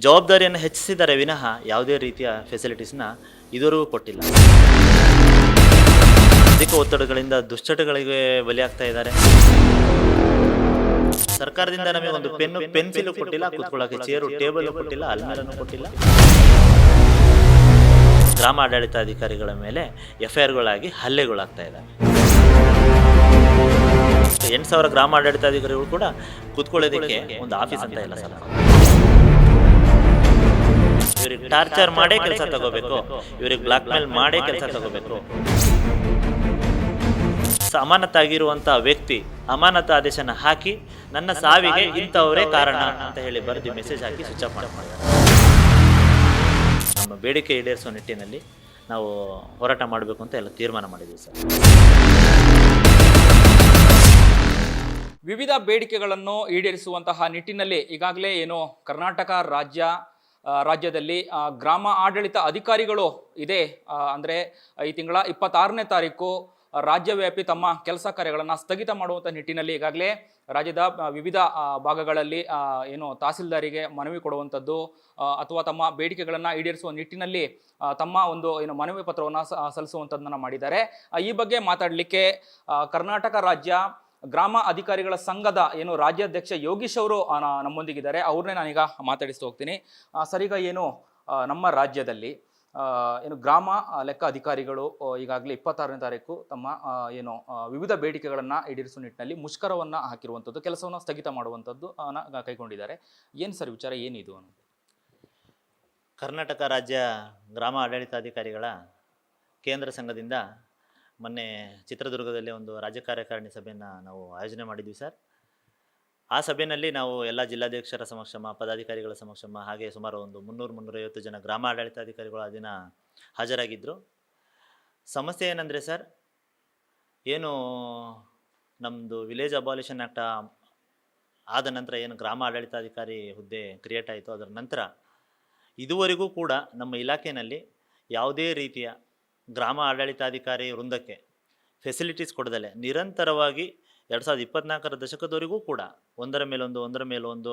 ಜವಾಬ್ದಾರಿಯನ್ನು ಹೆಚ್ಚಿಸಿದ್ದಾರೆ ವಿನಃ ಯಾವುದೇ ರೀತಿಯ ಫೆಸಿಲಿಟೀಸ್ನ ಇದುವರೆಗೂ ಕೊಟ್ಟಿಲ್ಲ. ಅಧಿಕ ಒತ್ತಡಗಳಿಂದ ದುಶ್ಚಟಗಳಿಗೆ ಬಲಿಯಾಗ್ತಾ ಇದ್ದಾರೆ. ಸರ್ಕಾರದಿಂದ ನಮಗೆ ಒಂದು ಪೆನ್ಸಿಲ್ ಕೊಟ್ಟಿಲ್ಲ, ಕೂತ್ಕೊಳ್ಳೋಕೆ ಚೇರು ಟೇಬಲ್ ಕೊಟ್ಟಿಲ್ಲ, ಅಲ್ಮೇರನ್ನು ಕೊಟ್ಟಿಲ್ಲ. ಗ್ರಾಮ ಆಡಳಿತಾಧಿಕಾರಿಗಳ ಮೇಲೆ FIRಗಳಾಗಿ ಹಲ್ಲೆಗಳಾಗ್ತಾ ಇದ್ದಾವೆ. 8,000 ಗ್ರಾಮ ಆಡಳಿತಾಧಿಕಾರಿಗಳು ಕೂಡ ಕೂತ್ಕೊಳ್ಳೋದಕ್ಕೆ ಒಂದು ಆಫೀಸ್ ಅಂತ ಇಲ್ಲ ಸರ್. ಇವ್ರಿಗೆ ಟಾರ್ಚರ್ ಮಾಡೇ ಕೆಲಸ ತಗೋಬೇಕು, ಇವ್ರಿಗೆ ಬ್ಲಾಕ್ ಮೇಲ್ ಮಾಡೇ ಕೆಲಸ ತಗೋಬೇಕು. ಅಮಾನತಾಗಿರುವಂಥ ವ್ಯಕ್ತಿ ಅಮಾನತು ಆದೇಶನ ಹಾಕಿ ನನ್ನ ಸಾವಿಗೆ ಇಂಥವರೇ ಕಾರಣ ಅಂತ ಹೇಳಿ ಬರೆದು ಮೆಸೇಜ್ ಹಾಕಿ ಸ್ವಿಚ್ ಆಫ್ ಮಾಡಿದ್ದಾರೆ. ನಮ್ಮ ಬೇಡಿಕೆ ಈಡೇರಿಸುವ ನಿಟ್ಟಿನಲ್ಲಿ ನಾವು ಹೋರಾಟ ಮಾಡಬೇಕು ಅಂತ ಎಲ್ಲ ತೀರ್ಮಾನ ಮಾಡಿದ್ದೀವಿ ಸರ್. ವಿವಿಧ ಬೇಡಿಕೆಗಳನ್ನು ಈಡೇರಿಸುವಂತಹ ನಿಟ್ಟಿನಲ್ಲಿ ಈಗಾಗಲೇ ಏನು ಕರ್ನಾಟಕ ರಾಜ್ಯದಲ್ಲಿ ಗ್ರಾಮ ಆಡಳಿತ ಅಧಿಕಾರಿಗಳು ಇದೆ ಅಂದರೆ ಈ ತಿಂಗಳ 26ನೇ ತಾರೀಕು ರಾಜ್ಯವ್ಯಾಪಿ ತಮ್ಮ ಕೆಲಸ ಕಾರ್ಯಗಳನ್ನು ಸ್ಥಗಿತ ಮಾಡುವಂಥ ನಿಟ್ಟಿನಲ್ಲಿ ಈಗಾಗಲೇ ರಾಜ್ಯದ ವಿವಿಧ ಭಾಗಗಳಲ್ಲಿ ಏನು ತಹಸೀಲ್ದಾರಿಗೆ ಮನವಿ ಕೊಡುವಂಥದ್ದು ಅಥವಾ ತಮ್ಮ ಬೇಡಿಕೆಗಳನ್ನು ಈಡೇರಿಸುವ ನಿಟ್ಟಿನಲ್ಲಿ ತಮ್ಮ ಒಂದು ಏನು ಮನವಿ ಪತ್ರವನ್ನು ಸಲ್ಲಿಸುವಂಥದ್ದನ್ನು ಮಾಡಿದ್ದಾರೆ. ಈ ಬಗ್ಗೆ ಮಾತಾಡಲಿಕ್ಕೆ ಕರ್ನಾಟಕ ರಾಜ್ಯ ಗ್ರಾಮ ಅಧಿಕಾರಿಗಳ ಸಂಘದ ಏನು ರಾಜ್ಯಾಧ್ಯಕ್ಷ ಯೋಗೀಶ್ ಅವರು ನಮ್ಮೊಂದಿಗಿದ್ದಾರೆ. ಅವ್ರನ್ನೇ ನಾನೀಗ ಮಾತಾಡಿಸ್ತಾ ಹೋಗ್ತೀನಿ. ಸರ್, ಈಗ ಏನು ನಮ್ಮ ರಾಜ್ಯದಲ್ಲಿ ಏನು ಗ್ರಾಮ ಲೆಕ್ಕ ಅಧಿಕಾರಿಗಳು ಈಗಾಗಲೇ 26ನೇ ತಾರೀಕು ತಮ್ಮ ಏನು ವಿವಿಧ ಬೇಡಿಕೆಗಳನ್ನು ಈಡೇರಿಸುವ ನಿಟ್ಟಿನಲ್ಲಿ ಮುಷ್ಕರವನ್ನು ಹಾಕಿರುವಂಥದ್ದು, ಕೆಲಸವನ್ನು ಸ್ಥಗಿತ ಮಾಡುವಂಥದ್ದು ಕೈಗೊಂಡಿದ್ದಾರೆ. ಏನು ಸರ್ ವಿಚಾರ ಏನಿದು? ಕರ್ನಾಟಕ ರಾಜ್ಯ ಗ್ರಾಮ ಆಡಳಿತಾಧಿಕಾರಿಗಳ ಕೇಂದ್ರ ಸಂಘದಿಂದ ಮೊನ್ನೆ ಚಿತ್ರದುರ್ಗದಲ್ಲಿ ಒಂದು ರಾಜ್ಯ ಕಾರ್ಯಕಾರಿಣಿ ಸಭೆಯನ್ನು ನಾವು ಆಯೋಜನೆ ಮಾಡಿದ್ವಿ ಸರ್. ಆ ಸಭೆಯಲ್ಲಿ ನಾವು ಎಲ್ಲ ಜಿಲ್ಲಾಧ್ಯಕ್ಷರ ಸಮಕ್ಷಮ, ಪದಾಧಿಕಾರಿಗಳ ಸಮಕ್ಷಮ, ಹಾಗೆ ಸುಮಾರು ಒಂದು 300-350 ಜನ ಗ್ರಾಮ ಆಡಳಿತಾಧಿಕಾರಿಗಳು ಆ ದಿನ ಹಾಜರಾಗಿದ್ದರು. ಸಮಸ್ಯೆ ಏನಂದರೆ ಸರ್, ಏನು ನಮ್ಮದು ವಿಲೇಜ್ ಅಬಾಲಿಷನ್ ಆ್ಯಕ್ಟ್ ಆದ ನಂತರ ಏನು ಗ್ರಾಮ ಆಡಳಿತಾಧಿಕಾರಿ ಹುದ್ದೆ ಕ್ರಿಯೇಟ್ ಆಯಿತು, ಅದರ ನಂತರ ಇದುವರೆಗೂ ಕೂಡ ನಮ್ಮ ಇಲಾಖೆಯಲ್ಲಿ ಯಾವುದೇ ರೀತಿಯ ಗ್ರಾಮ ಆಡಳಿತಾಧಿಕಾರಿ ವೃಂದಕ್ಕೆ ಫೆಸಿಲಿಟೀಸ್ ಕೊಡದಲೆ ನಿರಂತರವಾಗಿ 2024ರ ದಶಕದವರೆಗೂ ಕೂಡ ಒಂದರ ಮೇಲೊಂದು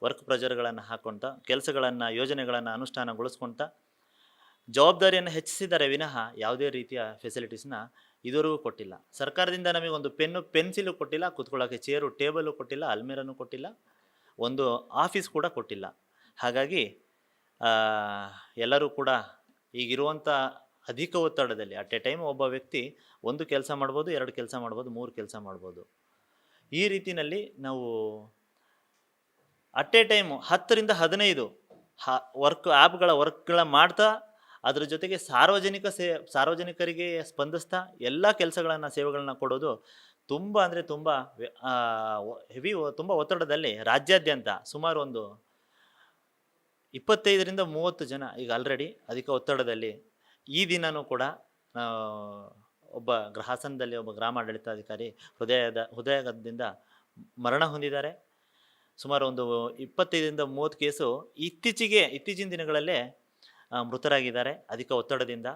ವರ್ಕ್ ಪ್ರೆಷರ್ಗಳನ್ನು ಹಾಕ್ಕೊತ ಕೆಲಸಗಳನ್ನು ಯೋಜನೆಗಳನ್ನು ಅನುಷ್ಠಾನಗೊಳಿಸ್ಕೊತ ಜವಾಬ್ದಾರಿಯನ್ನು ಹೆಚ್ಚಿಸಿದ್ದಾರೆ ವಿನಃ ಯಾವುದೇ ರೀತಿಯ ಫೆಸಿಲಿಟೀಸ್ನ ಇದುವರೆಗೂ ಕೊಟ್ಟಿಲ್ಲ. ಸರ್ಕಾರದಿಂದ ನಮಗೆ ಒಂದು ಪೆನ್ಸಿಲ್ ಕೊಟ್ಟಿಲ್ಲ, ಕೂತ್ಕೊಳ್ಳೋಕೆ ಚೇರು ಟೇಬಲು ಕೊಟ್ಟಿಲ್ಲ, ಅಲ್ಮೇರನ್ನು ಕೊಟ್ಟಿಲ್ಲ, ಒಂದು ಆಫೀಸ್ ಕೂಡ ಕೊಟ್ಟಿಲ್ಲ. ಹಾಗಾಗಿ ಎಲ್ಲರೂ ಕೂಡ ಈಗಿರುವಂಥ ಅಧಿಕ ಒತ್ತಡದಲ್ಲಿ ಅಟ್ ಎ ಟೈಮ್ ಒಬ್ಬ ವ್ಯಕ್ತಿ ಒಂದು ಕೆಲಸ ಮಾಡ್ಬೋದು, 2 ಕೆಲಸ ಮಾಡ್ಬೋದು, 3 ಕೆಲಸ ಮಾಡ್ಬೋದು. ಈ ರೀತಿಯಲ್ಲಿ ನಾವು ಅಟ್ ಎ ಟೈಮು 10ರಿಂದ 15 ವರ್ಕ್ಗಳ ಮಾಡ್ತಾ ಅದ್ರ ಜೊತೆಗೆ ಸಾರ್ವಜನಿಕರಿಗೆ ಸ್ಪಂದಿಸ್ತಾ ಎಲ್ಲ ಕೆಲಸಗಳನ್ನು ಸೇವೆಗಳನ್ನ ಕೊಡೋದು ತುಂಬ ಅಂದರೆ ತುಂಬ ತುಂಬ ಒತ್ತಡದಲ್ಲಿ ರಾಜ್ಯಾದ್ಯಂತ ಸುಮಾರು ಒಂದು 25ರಿಂದ 30 ಜನ ಈಗ ಆಲ್ರೆಡಿ ಅಧಿಕ ಒತ್ತಡದಲ್ಲಿ ಈ ದಿನವೂ ಕೂಡ ಒಬ್ಬ ಹಾಸನದಲ್ಲಿ ಒಬ್ಬ ಗ್ರಾಮ ಆಡಳಿತಾಧಿಕಾರಿ ಹೃದಯಾಘಾತದಿಂದ ಮರಣ ಹೊಂದಿದ್ದಾರೆ. ಸುಮಾರು ಒಂದು 25ರಿಂದ 30 ಕೇಸು ಇತ್ತೀಚಿನ ದಿನಗಳಲ್ಲೇ ಮೃತರಾಗಿದ್ದಾರೆ. ಅಧಿಕ ಒತ್ತಡದಿಂದ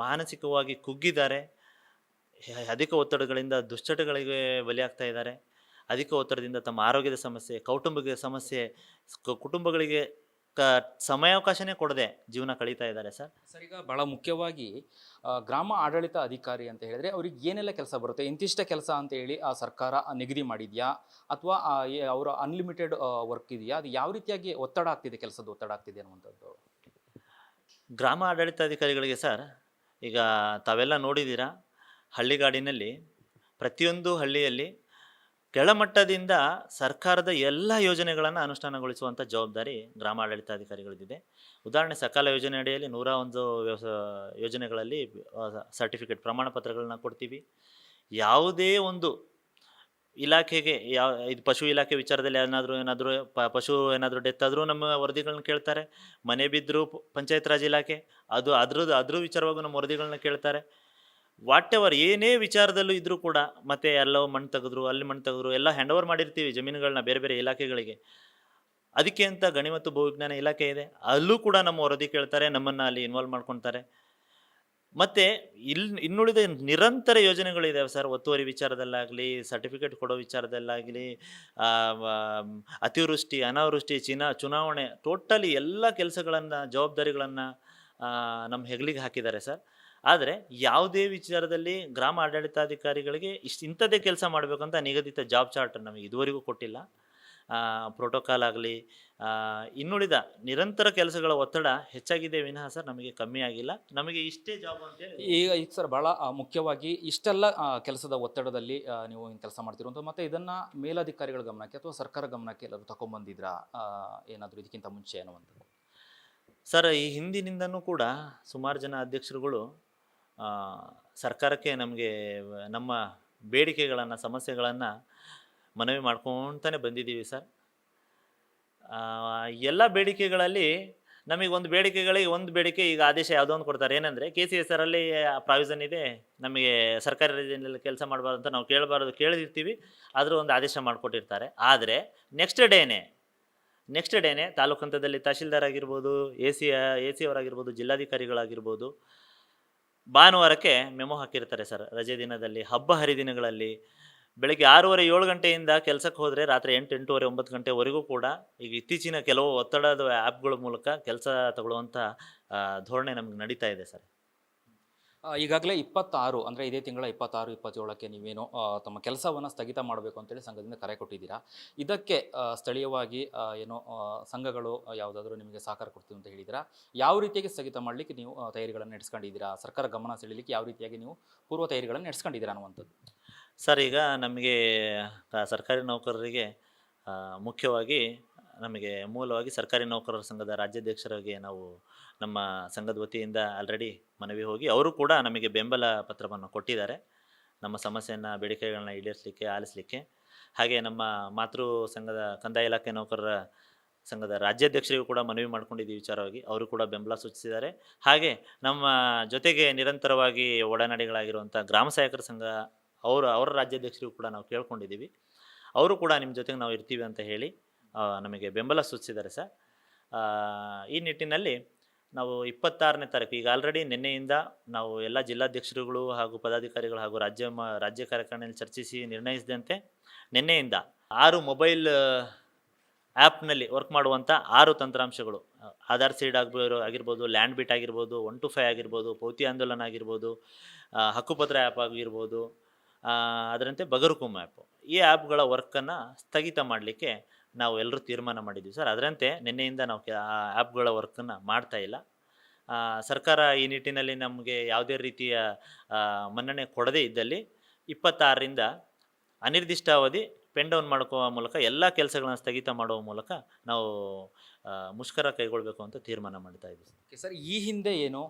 ಮಾನಸಿಕವಾಗಿ ಕುಗ್ಗಿದ್ದಾರೆ. ಅಧಿಕ ಒತ್ತಡಗಳಿಂದ ದುಶ್ಚಟಗಳಿಗೆ ಬಲಿಯಾಗ್ತಾ ಇದ್ದಾರೆ. ಅಧಿಕ ಒತ್ತಡದಿಂದ ತಮ್ಮ ಆರೋಗ್ಯದ ಸಮಸ್ಯೆ, ಕೌಟುಂಬಿಕ ಸಮಸ್ಯೆ, ಕುಟುಂಬಗಳಿಗೆ ಸಮಯಾವಕಾಶನೇ ಕೊಡದೆ ಜೀವನ ಕಳೀತಾ ಇದ್ದಾರೆ ಸರ್. ಈಗ ಬಹಳ ಮುಖ್ಯವಾಗಿ ಗ್ರಾಮ ಆಡಳಿತ ಅಧಿಕಾರಿ ಅಂತ ಹೇಳಿದ್ರೆ ಅವ್ರಿಗೆ ಏನೆಲ್ಲ ಕೆಲಸ ಬರುತ್ತೆ, ಇಂತಿಷ್ಟ ಕೆಲಸ ಅಂತ ಹೇಳಿ ಆ ಸರ್ಕಾರ ನಿಗದಿ ಮಾಡಿದ್ಯಾ ಅಥವಾ ಅವರ ಅನ್ಲಿಮಿಟೆಡ್ ವರ್ಕ್ ಇದೆಯಾ? ಅದು ಯಾವ ರೀತಿಯಾಗಿ ಒತ್ತಡ ಆಗ್ತಿದೆ, ಕೆಲಸದ ಒತ್ತಡ ಆಗ್ತಿದೆ ಅನ್ನುವಂಥದ್ದು? ಗ್ರಾಮ ಆಡಳಿತಾಧಿಕಾರಿಗಳಿಗೆ ಸರ್, ಈಗ ತಾವೆಲ್ಲ ನೋಡಿದ್ದೀರಾ, ಹಳ್ಳಿಗಾಡಿನಲ್ಲಿ ಪ್ರತಿಯೊಂದು ಹಳ್ಳಿಯಲ್ಲಿ ಕೆಳಮಟ್ಟದಿಂದ ಸರ್ಕಾರದ ಎಲ್ಲ ಯೋಜನೆಗಳನ್ನು ಅನುಷ್ಠಾನಗೊಳಿಸುವಂಥ ಜವಾಬ್ದಾರಿ ಗ್ರಾಮ ಆಡಳಿತಾಧಿಕಾರಿಗಳಿದೆ. ಉದಾಹರಣೆ, ಸಕಾಲ ಯೋಜನೆ ಅಡಿಯಲ್ಲಿ 101 ಯೋಜನೆಗಳಲ್ಲಿ ಸರ್ಟಿಫಿಕೇಟ್ ಪ್ರಮಾಣ ಪತ್ರಗಳನ್ನ ಕೊಡ್ತೀವಿ. ಯಾವುದೇ ಒಂದು ಇಲಾಖೆಗೆ ಇದು ಪಶು ಇಲಾಖೆ ವಿಚಾರದಲ್ಲಿ ಏನಾದರೂ ಪಶು ಏನಾದರೂ ಡೆತ್ ಆದರೂ ನಮ್ಮ ವರದಿಗಳನ್ನ ಕೇಳ್ತಾರೆ. ಮನೆ ಬಿದ್ದರೂ ಪಂಚಾಯತ್ ರಾಜ್ ಇಲಾಖೆ ಅದ್ರ ವಿಚಾರವಾಗೂ ನಮ್ಮ ವರದಿಗಳನ್ನ ಕೇಳ್ತಾರೆ. ವಾಟ್ ಎವರ್ ಏನೇ ವಿಚಾರದಲ್ಲೂ ಇದ್ರೂ ಕೂಡ, ಮತ್ತೆ ಎಲ್ಲೋ ಮಣ್ಣು ತೆಗೆದ್ರು, ಅಲ್ಲಿ ಮಣ್ಣು ತೆಗೆದ್ರು, ಎಲ್ಲ ಹ್ಯಾಂಡ್ ಓವರ್ ಮಾಡಿರ್ತೀವಿ ಜಮೀನುಗಳನ್ನ ಬೇರೆ ಬೇರೆ ಇಲಾಖೆಗಳಿಗೆ. ಅದಕ್ಕೆ ಅಂತ ಗಣಿ ಮತ್ತು ಭೂವಿಜ್ಞಾನ ಇಲಾಖೆ ಇದೆ, ಅಲ್ಲೂ ಕೂಡ ನಮ್ಮ ವರದಿ ಕೇಳ್ತಾರೆ, ನಮ್ಮನ್ನು ಅಲ್ಲಿ ಇನ್ವಾಲ್ವ್ ಮಾಡ್ಕೊತಾರೆ. ಮತ್ತು ಇನ್ನುಳಿದ ನಿರಂತರ ಯೋಜನೆಗಳಿದ್ದಾವೆ ಸರ್. ಒತ್ತುವರಿ ವಿಚಾರದಲ್ಲಾಗಲಿ, ಸರ್ಟಿಫಿಕೇಟ್ ಕೊಡೋ ವಿಚಾರದಲ್ಲಾಗಲಿ, ಅತಿವೃಷ್ಟಿ, ಅನಾವೃಷ್ಟಿ, ಚುನಾವಣೆ, ಟೋಟಲಿ ಎಲ್ಲ ಕೆಲಸಗಳನ್ನು, ಜವಾಬ್ದಾರಿಗಳನ್ನು ನಮ್ಮ ಹೆಗಲಿಗೆ ಹಾಕಿದ್ದಾರೆ ಸರ್. ಆದರೆ ಯಾವುದೇ ವಿಚಾರದಲ್ಲಿ ಗ್ರಾಮ ಆಡಳಿತಾಧಿಕಾರಿಗಳಿಗೆ ಇಂಥದ್ದೇ ಕೆಲಸ ಮಾಡಬೇಕಂತ ನಿಗದಿತ ಜಾಬ್ ಚಾರ್ಟ್ ನಮಗೆ ಇದುವರೆಗೂ ಕೊಟ್ಟಿಲ್ಲ. ಪ್ರೋಟೋಕಾಲ್ ಆಗಲಿ, ಇನ್ನುಳಿದ ನಿರಂತರ ಕೆಲಸಗಳ ಒತ್ತಡ ಹೆಚ್ಚಾಗಿದೆ ವಿನಃ ಸರ್ ನಮಗೆ ಕಮ್ಮಿ ಆಗಿಲ್ಲ. ನಮಗೆ ಇಷ್ಟೇ ಜಾಬ್ ಅಂತೇಳಿ ಈಗ ಸರ್ ಭಾಳ ಮುಖ್ಯವಾಗಿ ಇಷ್ಟೆಲ್ಲ ಕೆಲಸದ ಒತ್ತಡದಲ್ಲಿ ನೀವು ಕೆಲಸ ಮಾಡ್ತಿರುವಂಥದ್ದು, ಮತ್ತು ಇದನ್ನು ಮೇಲಧಿಕಾರಿಗಳ ಗಮನಕ್ಕೆ ಅಥವಾ ಸರ್ಕಾರ ಗಮನಕ್ಕೆ ಎಲ್ಲರೂ ತಗೊಂಡ್ಬಂದಿದ್ರಾ ಏನಾದರೂ ಇದಕ್ಕಿಂತ ಮುಂಚೆ ಅನ್ನುವಂಥದ್ದು? ಸರ್, ಈ ಹಿಂದಿನಿಂದನೂ ಕೂಡ ಸುಮಾರು ಜನ ಅಧ್ಯಕ್ಷರುಗಳು ಸರ್ಕಾರಕ್ಕೆ ನಮಗೆ ನಮ್ಮ ಬೇಡಿಕೆಗಳನ್ನು, ಸಮಸ್ಯೆಗಳನ್ನು ಮನವಿ ಮಾಡ್ಕೊತಾನೆ ಬಂದಿದ್ದೀವಿ ಸರ್. ಎಲ್ಲ ಬೇಡಿಕೆಗಳಲ್ಲಿ ನಮಗೆ ಒಂದು ಬೇಡಿಕೆ ಈಗ ಆದೇಶ ಯಾವುದೋ ಒಂದು ಕೊಡ್ತಾರೆ. ಏನಂದರೆ KCSR ಅಲ್ಲಿ ಪ್ರಾವಿಷನ್ ಇದೆ, ನಮಗೆ ಸರ್ಕಾರಿ ರಜೆಯಲ್ಲಿ ಕೆಲಸ ಮಾಡಬಾರ್ದು ಅಂತ ನಾವು ಕೇಳಿರ್ತೀವಿ. ಆದರೂ ಒಂದು ಆದೇಶ ಮಾಡಿಕೊಟ್ಟಿರ್ತಾರೆ. ಆದರೆ ನೆಕ್ಸ್ಟ್ ಡೇನೆ ತಾಲೂಕು ಹಂತದಲ್ಲಿ ತಹಶೀಲ್ದಾರ್ ಆಗಿರ್ಬೋದು, ಎ ಸಿ ಅವರಾಗಿರ್ಬೋದು, ಜಿಲ್ಲಾಧಿಕಾರಿಗಳಾಗಿರ್ಬೋದು, ಭಾನುವಾರಕ್ಕೆ ಮೆಮೊ ಹಾಕಿರ್ತಾರೆ ಸರ್. ರಜೆ ದಿನದಲ್ಲಿ, ಹಬ್ಬ ಹರಿದಿನಗಳಲ್ಲಿ ಬೆಳಗ್ಗೆ 6:30-7 ಗಂಟೆಯಿಂದ ಕೆಲಸಕ್ಕೆ ಹೋದರೆ ರಾತ್ರಿ 8, 8:30, 9 ಗಂಟೆವರೆಗೂ ಕೂಡ ಈಗ ಇತ್ತೀಚಿನ ಕೆಲವು ಒತ್ತಡದ ಆ್ಯಪ್ಗಳ ಮೂಲಕ ಕೆಲಸ ತಗೊಳ್ಳುವಂಥ ಧೋರಣೆ ನಮ್ಗೆ ನಡೀತಾ ಇದೆ ಸರ್. ಈಗಾಗಲೇ 26 ಅಂದರೆ ಇದೇ ತಿಂಗಳ 26, 27ಕ್ಕೆ ನೀವೇನು ತಮ್ಮ ಕೆಲಸವನ್ನು ಸ್ಥಗಿತ ಮಾಡಬೇಕು ಅಂತೇಳಿ ಸಂಘದಿಂದ ಕರೆ ಕೊಟ್ಟಿದ್ದೀರಾ. ಇದಕ್ಕೆ ಸ್ಥಳೀಯವಾಗಿ ಏನೋ ಸಂಘಗಳು ಯಾವುದಾದ್ರೂ ನಿಮಗೆ ಸಹಕಾರ ಕೊಡ್ತೀವಿ ಅಂತ ಹೇಳಿದ್ದೀರಾ. ಯಾವ ರೀತಿಯಾಗಿ ಸ್ಥಗಿತ ಮಾಡಲಿಕ್ಕೆ ನೀವು ತಯಾರಿಗಳನ್ನು ನಡೆಸ್ಕೊಂಡಿದ್ದೀರಾ? ಸರ್ಕಾರ ಗಮನ ಸೆಳೀಲಿಕ್ಕೆ ಯಾವ ರೀತಿಯಾಗಿ ನೀವು ಪೂರ್ವ ತಯಾರಿಗಳನ್ನು ನಡೆಸ್ಕೊಂಡಿದ್ದೀರಾ ಅನ್ನುವಂಥದ್ದು? ಸರ್, ಈಗ ನಮಗೆ ಸರ್ಕಾರಿ ನೌಕರರಿಗೆ ಮುಖ್ಯವಾಗಿ ನಮಗೆ ಮೂಲವಾಗಿ ಸರ್ಕಾರಿ ನೌಕರರ ಸಂಘದ ರಾಜ್ಯಾಧ್ಯಕ್ಷರಿಗೆ ನಾವು ನಮ್ಮ ಸಂಘದ ವತಿಯಿಂದ ಆಲ್ರೆಡಿ ಮನವಿ ಹೋಗಿ ಅವರು ಕೂಡ ನಮಗೆ ಬೆಂಬಲ ಪತ್ರವನ್ನು ಕೊಟ್ಟಿದ್ದಾರೆ, ನಮ್ಮ ಸಮಸ್ಯೆಯನ್ನು, ಬೇಡಿಕೆಗಳನ್ನ ಈಡೇರಿಸಲಿಕ್ಕೆ, ಆಲಿಸಲಿಕ್ಕೆ. ಹಾಗೆ ನಮ್ಮ ಮಾತೃ ಸಂಘದ ಕಂದಾಯ ಇಲಾಖೆ ನೌಕರರ ಸಂಘದ ರಾಜ್ಯಾಧ್ಯಕ್ಷರಿಗೂ ಕೂಡ ಮನವಿ ಮಾಡ್ಕೊಂಡಿದ್ದೀವಿ ವಿಚಾರವಾಗಿ. ಅವರು ಕೂಡ ಬೆಂಬಲ ಸೂಚಿಸಿದ್ದಾರೆ. ಹಾಗೆ ನಮ್ಮ ಜೊತೆಗೆ ನಿರಂತರವಾಗಿ ಒಡನಾಡಿಗಳಾಗಿರುವಂಥ ಗ್ರಾಮ ಸಹಾಯಕರ ಸಂಘ ಅವರ ರಾಜ್ಯಾಧ್ಯಕ್ಷರಿಗೂ ಕೂಡ ನಾವು ಕೇಳ್ಕೊಂಡಿದ್ದೀವಿ. ಅವರು ಕೂಡ ನಿಮ್ಮ ಜೊತೆಗೆ ನಾವು ಇರ್ತೀವಿ ಅಂತ ಹೇಳಿ ನಮಗೆ ಬೆಂಬಲ ಸೂಚಿಸಿದ್ದಾರೆ ಸರ್. ಈ ನಿಟ್ಟಿನಲ್ಲಿ ನಾವು 26ನೇ ತಾರೀಕು, ಈಗ ಆಲ್ರೆಡಿ ನಿನ್ನೆಯಿಂದ ನಾವು ಎಲ್ಲ ಜಿಲ್ಲಾಧ್ಯಕ್ಷರುಗಳು ಹಾಗೂ ಪದಾಧಿಕಾರಿಗಳು ಹಾಗೂ ರಾಜ್ಯ ಕಾರ್ಯಕಾರಿಣಿಯಲ್ಲಿ ಚರ್ಚಿಸಿ ನಿರ್ಣಯಿಸಿದಂತೆ ನಿನ್ನೆಯಿಂದ 6 ಮೊಬೈಲ್ ಆ್ಯಪ್ನಲ್ಲಿ ವರ್ಕ್ ಮಾಡುವಂಥ 6 ತಂತ್ರಾಂಶಗಳು, ಆಧಾರ್ ಸೀಡ್ ಆಗಿರ್ಬೋದು, ಲ್ಯಾಂಡ್ ಬಿಟ್ ಆಗಿರ್ಬೋದು, 1 to 5 ಆಗಿರ್ಬೋದು, ಪೌತಿ ಆಂದೋಲನ ಆಗಿರ್ಬೋದು, ಹಕ್ಕುಪತ್ರ ಆ್ಯಪ್ ಆಗಿರ್ಬೋದು, ಅದರಂತೆ ಬಗರುಕುಂ ಆ್ಯಪು, ಈ ಆ್ಯಪ್ಗಳ ವರ್ಕನ್ನು ಸ್ಥಗಿತ ಮಾಡಲಿಕ್ಕೆ ನಾವು ಎಲ್ಲರೂ ತೀರ್ಮಾನ ಮಾಡಿದ್ವಿ ಸರ್. ಅದರಂತೆ ನಿನ್ನೆಯಿಂದ ನಾವು ಆ ಆ್ಯಪ್ಗಳ ವರ್ಕನ್ನು ಮಾಡ್ತಾ ಇಲ್ಲ. ಸರ್ಕಾರ ಈ ನಿಟ್ಟಿನಲ್ಲಿ ನಮಗೆ ಯಾವುದೇ ರೀತಿಯ ಮನ್ನಣೆ ಕೊಡದೇ ಇದ್ದಲ್ಲಿ 26ರಿಂದ ಅನಿರ್ದಿಷ್ಟಾವಧಿ ಪೆನ್ ಡೌನ್ ಮಾಡ್ಕೋವ ಮೂಲಕ ಎಲ್ಲ ಕೆಲಸಗಳನ್ನು ಸ್ಥಗಿತ ಮಾಡುವ ಮೂಲಕ ನಾವು ಮುಷ್ಕರ ಕೈಗೊಳ್ಳಬೇಕು ಅಂತ ತೀರ್ಮಾನ ಮಾಡ್ತಾ ಇದ್ದೀವಿ ಸರ್. ಈ ಹಿಂದೆ ಏನು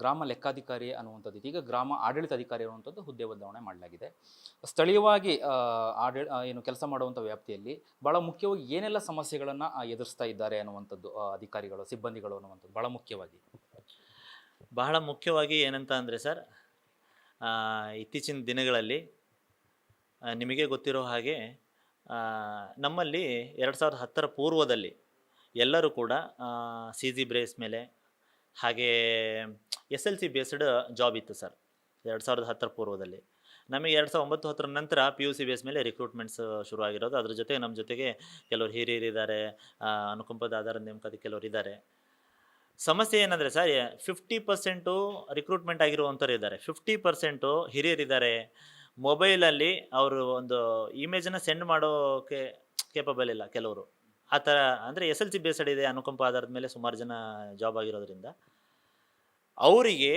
ಗ್ರಾಮ ಲೆಕ್ಕಾಧಿಕಾರಿ ಅನ್ನುವಂಥದ್ದು, ಈಗ ಗ್ರಾಮ ಆಡಳಿತಾಧಿಕಾರಿ ಅನ್ನುವಂಥದ್ದು ಹುದ್ದೆ ಬದಲಾವಣೆ ಮಾಡಲಾಗಿದೆ. ಸ್ಥಳೀಯವಾಗಿ ಏನು ಕೆಲಸ ಮಾಡುವಂಥ ವ್ಯಾಪ್ತಿಯಲ್ಲಿ ಭಾಳ ಮುಖ್ಯವಾಗಿ ಏನೆಲ್ಲ ಸಮಸ್ಯೆಗಳನ್ನು ಎದುರಿಸ್ತಾ ಇದ್ದಾರೆ ಅನ್ನುವಂಥದ್ದು ಅಧಿಕಾರಿಗಳು, ಸಿಬ್ಬಂದಿಗಳು ಅನ್ನುವಂಥದ್ದು ಬಹಳ ಮುಖ್ಯವಾಗಿ ಏನಂತ ಅಂದರೆ ಸರ್, ಇತ್ತೀಚಿನ ದಿನಗಳಲ್ಲಿ ನಿಮಗೆ ಗೊತ್ತಿರೋ ಹಾಗೆ ನಮ್ಮಲ್ಲಿ 2010ರ ಪೂರ್ವದಲ್ಲಿ ಎಲ್ಲರೂ ಕೂಡ CG ಬೇಸ್ ಮೇಲೆ ಹಾಗೆ SLC ಬೇಸ್ಡ್ ಜಾಬ್ ಇತ್ತು ಸರ್. 2010ರ ಪೂರ್ವದಲ್ಲಿ ನಮಗೆ 2009-10ರ ನಂತರ PUC ಬೇಸ್ ಮೇಲೆ ರಿಕ್ರೂಟ್ಮೆಂಟ್ಸ್ ಶುರುವಾಗಿರೋದು. ಅದ್ರ ಜೊತೆಗೆ ನಮ್ಮ ಜೊತೆಗೆ ಕೆಲವರು ಹಿರಿಯರಿದ್ದಾರೆ, ಅನುಕಂಪದ ಆಧಾರದ ನೇಮಕಾತಿ ಕೆಲವರು ಇದ್ದಾರೆ. ಸಮಸ್ಯೆ ಏನಂದರೆ ಸರ್, 50% ರಿಕ್ರೂಟ್ಮೆಂಟ್ ಆಗಿರುವಂಥವ್ರು ಇದ್ದಾರೆ, 50% ಹಿರಿಯರಿದ್ದಾರೆ. ಮೊಬೈಲಲ್ಲಿ ಅವರು ಒಂದು ಇಮೇಜನ್ನು ಸೆಂಡ್ ಮಾಡೋಕ್ಕೆ ಕೇಪಬಲ್ ಇಲ್ಲ ಕೆಲವರು. ಆ ಥರ ಅಂದರೆ SLC ಬೇಸ್ಡ್ ಇದೆ, ಅನುಕಂಪ ಆಧಾರದ ಮೇಲೆ ಸುಮಾರು ಜನ ಜಾಬ್ ಆಗಿರೋದ್ರಿಂದ ಅವರಿಗೆ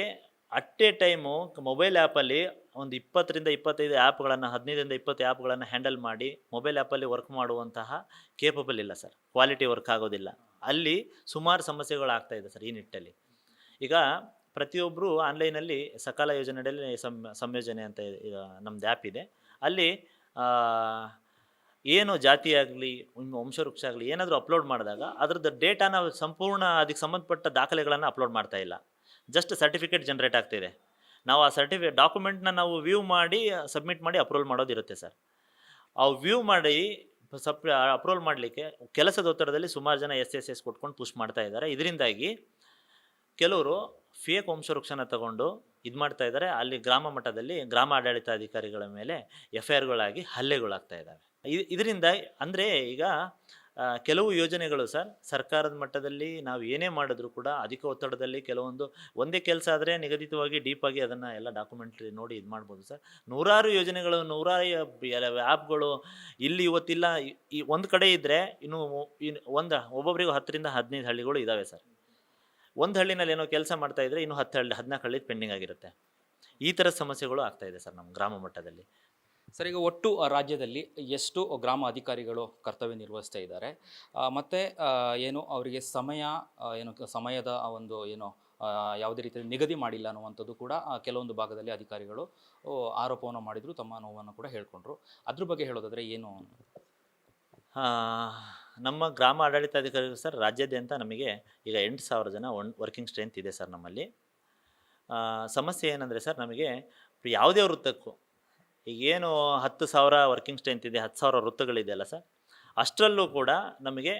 ಅಟ್ ಎ ಟೈಮು ಮೊಬೈಲ್ ಆ್ಯಪಲ್ಲಿ ಒಂದು 20ರಿಂದ 25 ಆ್ಯಪ್ಗಳನ್ನು, 15ರಿಂದ 20 ಆ್ಯಪ್ಗಳನ್ನು ಹ್ಯಾಂಡಲ್ ಮಾಡಿ ಮೊಬೈಲ್ ಆ್ಯಪಲ್ಲಿ ವರ್ಕ್ ಮಾಡುವಂತಹ ಕೇಪಬಲ್ ಇಲ್ಲ ಸರ್. ಕ್ವಾಲಿಟಿ ವರ್ಕ್ ಆಗೋದಿಲ್ಲ. ಅಲ್ಲಿ ಸುಮಾರು ಸಮಸ್ಯೆಗಳಾಗ್ತಾ ಇದೆ ಸರ್. ಈ ನಿಟ್ಟಲ್ಲಿ ಈಗ ಪ್ರತಿಯೊಬ್ಬರು ಆನ್ಲೈನಲ್ಲಿ ಸಕಾಲ ಯೋಜನೆಯಲ್ಲಿ ಸಂಯೋಜನೆ ಅಂತ ನಮ್ಮದು ಆ್ಯಪ್ ಇದೆ. ಅಲ್ಲಿ ಏನು ಜಾತಿ ಆಗಲಿ, ವಂಶವೃಕ್ಷ ಆಗಲಿ ಏನಾದರೂ ಅಪ್ಲೋಡ್ ಮಾಡಿದಾಗ ಅದರದ್ದು ಡೇಟಾನ ಸಂಪೂರ್ಣ ಅದಕ್ಕೆ ಸಂಬಂಧಪಟ್ಟ ದಾಖಲೆಗಳನ್ನು ಅಪ್ಲೋಡ್ ಮಾಡ್ತಾ ಇಲ್ಲ. ಜಸ್ಟ್ ಸರ್ಟಿಫಿಕೇಟ್ ಜನ್ರೇಟ್ ಆಗ್ತಿದೆ. ನಾವು ಆ ಡಾಕ್ಯುಮೆಂಟ್ನ ನಾವು ವ್ಯೂ ಮಾಡಿ ಸಬ್ಮಿಟ್ ಮಾಡಿ ಅಪ್ರೂವಲ್ ಮಾಡೋದಿರುತ್ತೆ ಸರ್. ಆ ವ್ಯೂ ಮಾಡಿ ಅಪ್ರೂವಲ್ ಮಾಡಲಿಕ್ಕೆ ಕೆಲಸದ ಒತ್ತಡದಲ್ಲಿ ಸುಮಾರು ಜನ SSS ಕೊಟ್ಕೊಂಡು ಪುಷ್ ಮಾಡ್ತಾ ಇದ್ದಾರೆ. ಇದರಿಂದಾಗಿ ಕೆಲವರು ಫೇಕ್ ವಂಶವೃಕ್ಷನ ತಗೊಂಡು ಇದು ಮಾಡ್ತಾ ಇದ್ದಾರೆ. ಅಲ್ಲಿ ಗ್ರಾಮ ಮಟ್ಟದಲ್ಲಿ ಗ್ರಾಮ ಆಡಳಿತಾಧಿಕಾರಿಗಳ ಮೇಲೆ ಎಫ್.ಐ.ಆರ್‌ಗಳಾಗಿ ಹಲ್ಲೆಗಳಾಗ್ತಾ ಇದ್ದಾವೆ. ಇದರಿಂದ ಅಂದರೆ ಈಗ ಕೆಲವು ಯೋಜನೆಗಳು ಸರ್ ಸರ್ಕಾರದ ಮಟ್ಟದಲ್ಲಿ ನಾವು ಏನೇ ಮಾಡಿದ್ರು ಕೂಡ ಅಧಿಕ ಒತ್ತಡದಲ್ಲಿ ಕೆಲವೊಂದು ಒಂದೇ ಕೆಲಸ ಆದರೆ ನಿಗದಿತವಾಗಿ ಡೀಪಾಗಿ ಅದನ್ನು ಎಲ್ಲ ಡಾಕ್ಯುಮೆಂಟ್ರಿ ನೋಡಿ ಇದು ಮಾಡ್ಬೋದು ಸರ್. ನೂರಾರು ಯೋಜನೆಗಳು, ನೂರಾರು ಆ್ಯಪ್ಗಳು ಇಲ್ಲಿ ಇವತ್ತಿಲ್ಲ, ಈ ಒಂದು ಕಡೆ ಇದ್ದರೆ ಇನ್ನು ಒಬ್ಬೊಬ್ಬರಿಗೂ 10ರಿಂದ 15 ಹಳ್ಳಿಗಳು ಇದ್ದಾವೆ ಸರ್. ಒಂದು ಹಳ್ಳಿನಲ್ಲಿ ಏನೋ ಕೆಲಸ ಮಾಡ್ತಾ ಇದ್ರೆ ಇನ್ನು 10 ಹಳ್ಳಿ 14 ಹಳ್ಳಿ ಪೆಂಡಿಂಗ್ ಆಗಿರುತ್ತೆ. ಈ ಥರದ ಸಮಸ್ಯೆಗಳು ಆಗ್ತಾ ಇದೆ ಸರ್ ನಮ್ಮ ಗ್ರಾಮ ಮಟ್ಟದಲ್ಲಿ. ಸರ್, ಈಗ ಒಟ್ಟು ರಾಜ್ಯದಲ್ಲಿ ಎಷ್ಟು ಗ್ರಾಮ ಅಧಿಕಾರಿಗಳು ಕರ್ತವ್ಯ ನಿರ್ವಹಿಸ್ತಾ ಇದ್ದಾರೆ, ಮತ್ತು ಏನು ಅವರಿಗೆ ಸಮಯದ ಒಂದು ಯಾವುದೇ ರೀತಿಯ ನಿಗದಿ ಮಾಡಿಲ್ಲ ಅನ್ನುವಂಥದ್ದು ಕೂಡ ಕೆಲವೊಂದು ಭಾಗದಲ್ಲಿ ಅಧಿಕಾರಿಗಳು ಆರೋಪವನ್ನು ಮಾಡಿದ್ರು, ತಮ್ಮ ನೋವನ್ನು ಕೂಡ ಹೇಳ್ಕೊಂಡ್ರು. ಅದ್ರ ಬಗ್ಗೆ ಹೇಳೋದಾದರೆ ಏನು? ನಮ್ಮ ಗ್ರಾಮ ಆಡಳಿತಾಧಿಕಾರಿಗಳು ಸರ್ ರಾಜ್ಯಾದ್ಯಂತ ನಮಗೆ ಈಗ 8,000 ಜನ ವರ್ಕಿಂಗ್ ಸ್ಟ್ರೆಂತ್ ಇದೆ ಸರ್ ನಮ್ಮಲ್ಲಿ. ಸಮಸ್ಯೆ ಏನಂದರೆ ಸರ್, ನಮಗೆ ಯಾವುದೇ ವೃತ್ತಕ್ಕೂ ಈಗೇನು 10,000 ವರ್ಕಿಂಗ್ ಸ್ಟ್ರೆಂತ್ ಇದೆ, 10,000 ವೃತ್ತಗಳಿದೆಯಲ್ಲ ಸರ್, ಅಷ್ಟರಲ್ಲೂ ಕೂಡ ನಮಗೆ